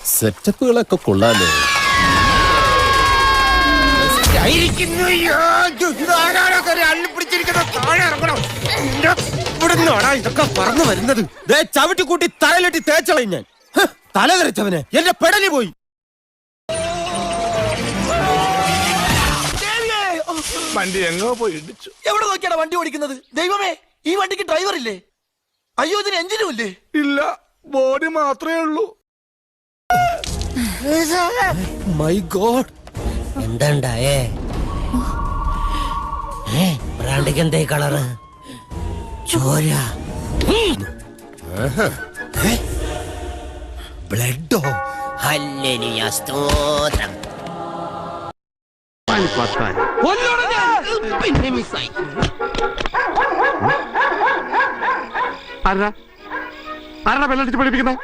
സെറ്റപ്പുകളൊക്കെ കൊള്ളാലോ. ഇതൊക്കെ പറന്നു വരുന്നത് ചവിട്ടി കൂട്ടി തലയിലിട്ടി തേച്ചളയും ഞാൻ. തല തെറിച്ചവന് എന്റെ പെടലി പോയി. വണ്ടി എങ്ങോ പോയി ഇടിച്ചു. എവിടെ നോക്കിയാണ് വണ്ടി ഓടിക്കുന്നത്? ദൈവമേ, ഈ വണ്ടിക്ക് ഡ്രൈവർ ഇല്ലേ? അയ്യോ, ഇതിന് എഞ്ചിനും ഇല്ലേ? ഇല്ല, ബോഡി മാത്രമേ ഉള്ളൂ. My God, എന്താണ്ടായേ? ബ്രാൻഡിക്ക് എന്തേ കളറ്? ചോര, ബ്ലഡോ? ഹല്ലേലൂയ, സ്തോത്രം. പിന്നെ മിസ്സായി. ആരാ ബെല്ലടിച്ച് പഠിപ്പിക്കുന്നത്?